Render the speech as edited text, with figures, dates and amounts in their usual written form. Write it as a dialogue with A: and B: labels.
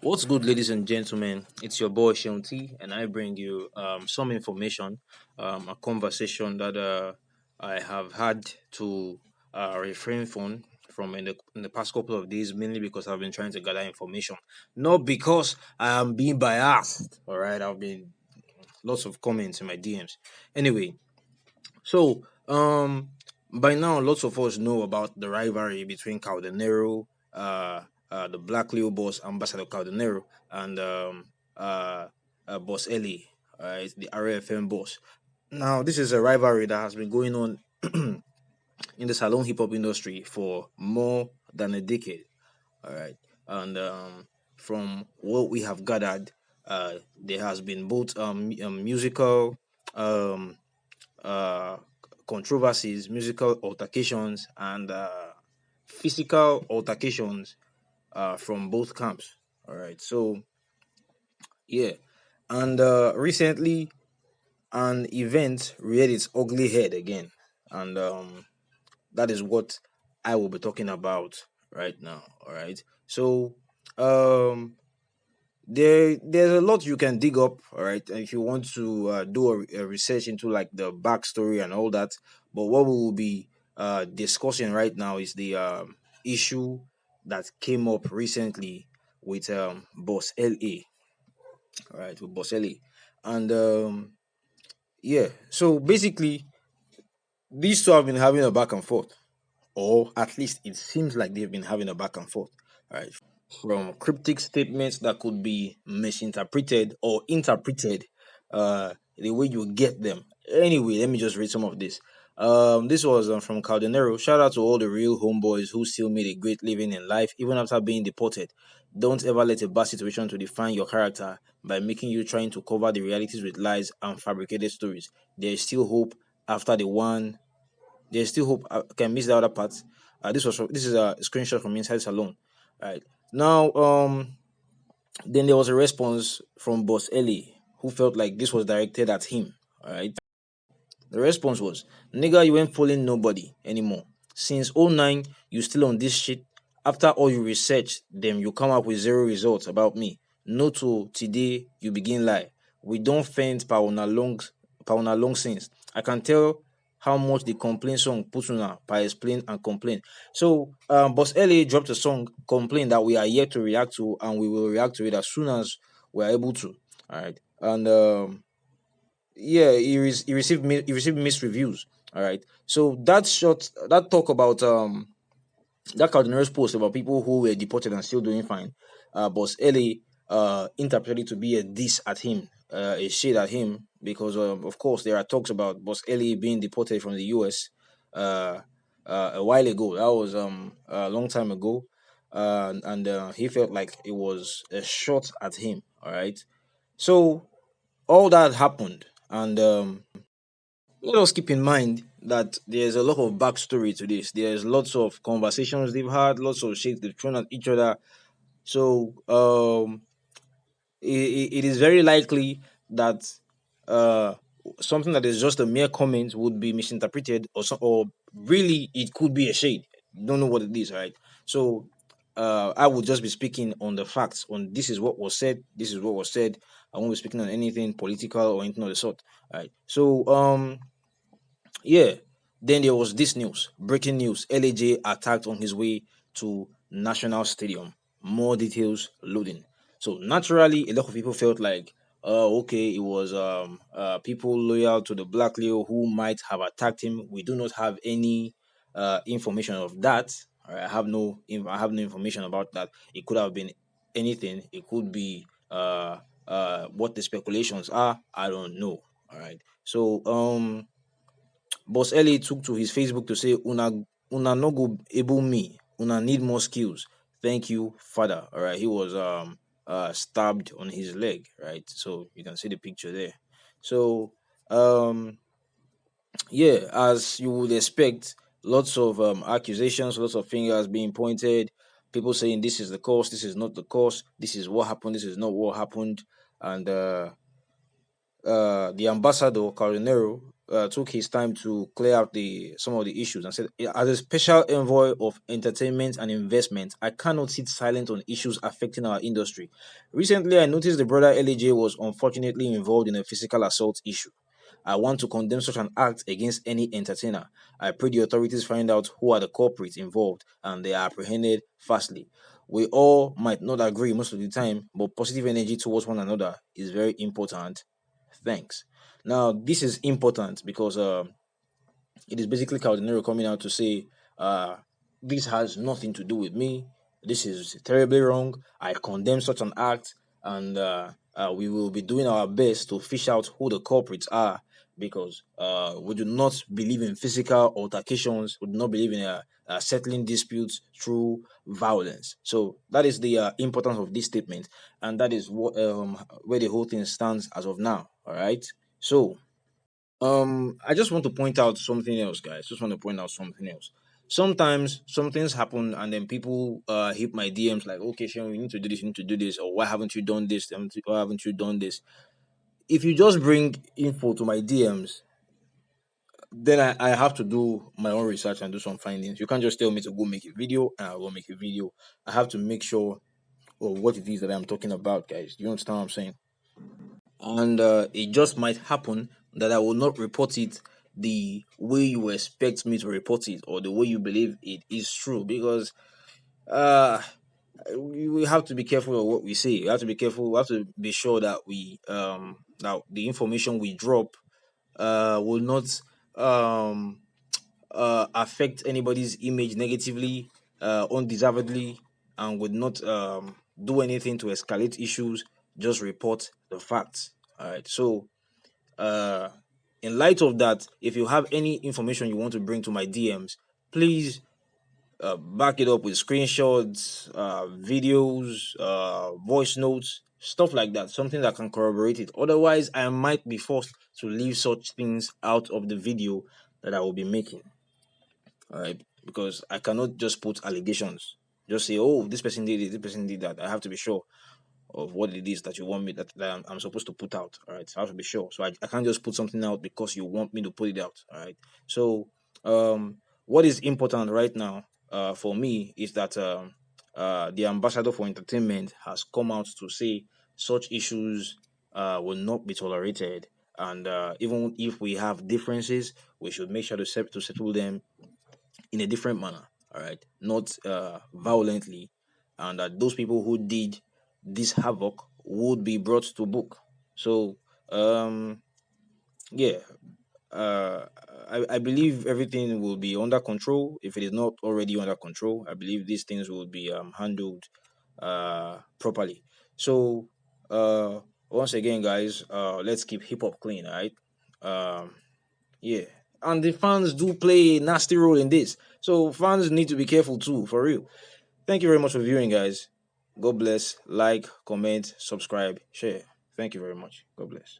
A: What's good, ladies and gentlemen? It's your boy Seun T, and I bring you some information, a conversation that I have had to refrain from in the past couple of days, mainly because I've been trying to gather information, not because I am being biased. All right, I've been lots of comments in my DMs. Anyway, so by now lots of us know about the rivalry between Kao Denero, the Black Leo boss, Ambassador Kao Denero, and Boss Ellie, the RFM boss. Now, this is a rivalry that has been going on in the salon hip hop industry for more than a decade. All right, and from what we have gathered, there has been both musical um, uh, controversies, musical altercations, and physical altercations from both camps. All right, so yeah, and recently an event reared its ugly head again, and that is what I will be talking about right now. All right, so um, there's a lot you can dig up, all right, if you want to do a research into like the backstory and all that. But what we will be discussing right now is the issue that came up recently with Boss LA, all right, with Boss LA. And yeah, so basically these two have been having a back and forth, or at least it seems like they've been having a back and forth, right? From cryptic statements that could be misinterpreted or interpreted the way you get them. Anyway, let me just read some of this. This was from Caldenero. Shout out to all the real homeboys who still made a great living in life even after being deported. Don't ever let a bad situation to define your character by making you trying to cover the realities with lies and fabricated stories. There is still hope after the one there's still hope. I can miss the other part. This is a screenshot from Inside Salon. Right now, then there was a response from Boss Ellie, who felt like this was directed at him. All right, the response was, "Nigga, you ain't fooling nobody anymore. Since '09, you still on this shit. After all you research, them you come up with zero results about me. No to today you begin lie. We don't faint pa una long since. I can tell how much the complaint song puts una by explain and complain." So Boss LA dropped a song complaint that we are yet to react to, and we will react to it as soon as we're able to. All right. And yeah, he received mixed reviews. All right, so that talk about that Cardenero's post about people who were deported and still doing fine, Boss Ellie interpreted it to be a diss at him, a shade at him, because of course there are talks about Boss Ellie being deported from the US uh, a while ago. That was a long time ago, and he felt like it was a shot at him. All right, so all that happened, and let us keep in mind that there's a lot of backstory to this. There's lots of conversations they've had, lots of shit they've thrown at each other. So it is very likely that uh, something that is just a mere comment would be misinterpreted, or really it could be a shade. You don't know what it is, right? So I would just be speaking on the facts. On this is what was said. This is what was said. I won't be speaking on anything political or anything of the sort. Right. So yeah. Then there was this news, breaking news. LAJ attacked on his way to National Stadium. More details loading. So naturally, a lot of people felt like, okay, it was people loyal to the Black Leo who might have attacked him. We do not have any information of that. I have no information about that. It could have been anything. It could be what the speculations are. I don't know. All right. So Boss Ellie took to his Facebook to say, Una no go able me. Una need more skills. Thank you, Father. All right. He was stabbed on his leg, right? So you can see the picture there. So um yeah, as you would expect, lots of accusations, lots of fingers being pointed, people saying this is the cause, this is not the cause, this is what happened, this is not what happened. And the ambassador Carinero took his time to clear out the some of the issues and said, as a special envoy of entertainment and investment, I cannot sit silent on issues affecting our industry. Recently, I noticed the brother LAJ was unfortunately involved in a physical assault issue. I want to condemn such an act against any entertainer. I pray the authorities find out who are the culprits involved and they are apprehended fastly. We all might not agree most of the time, but positive energy towards one another is very important. Thanks. Now, this is important because it is basically Kao Denero coming out to say, uh, this has nothing to do with me. This is terribly wrong. I condemn such an act, and we will be doing our best to fish out who the culprits are because we do not believe in physical altercations. We do not believe in settling disputes through violence. So that is the importance of this statement, and that is what where the whole thing stands as of now. All right. So I just want to point out something else, guys. Just want to point out something else. Sometimes some things happen and then people hit my DMs like, okay, Sean, we need to do this, you need to do this, or why haven't you done this? Why haven't you done this? If you just bring info to my DMs, then I have to do my own research and do some findings. You can't just tell me to go make a video and I will make a video. I have to make sure of what it is that I'm talking about, guys. Do you understand what I'm saying? And it just might happen that I will not report it the way you expect me to report it or the way you believe it is true because uh we have to be careful of what we say. We have to be careful. We have to be sure that we that the information we drop will not um affect anybody's image negatively, undeservedly, and would not do anything to escalate issues. Just report the facts. All right. So, uh, in light of that, if you have any information you want to bring to my DMs, please back it up with screenshots, videos, voice notes, stuff like that. Something that can corroborate it. Otherwise, I might be forced to leave such things out of the video that I will be making. All right, because I cannot just put allegations. Just say, oh, this person did it, this person did that. I have to be sure of what it is that you want me that I'm supposed to put out. All right, so I have to be sure. So I can't just put something out because you want me to put it out. All right. So what is important right now for me is that the ambassador for entertainment has come out to say such issues will not be tolerated, and even if we have differences, we should make sure to settle them in a different manner, all right, not violently, and that those people who did this havoc would be brought to book. So, um, yeah, uh, I believe everything will be under control. If it is not already under control, I believe these things will be handled properly. So, once again, guys, let's keep hip hop clean, all right? Um, yeah. And the fans do play a nasty role in this. So fans need to be careful too, for real. Thank you very much for viewing, guys. God bless. Like, comment, subscribe, share. Thank you very much. God bless.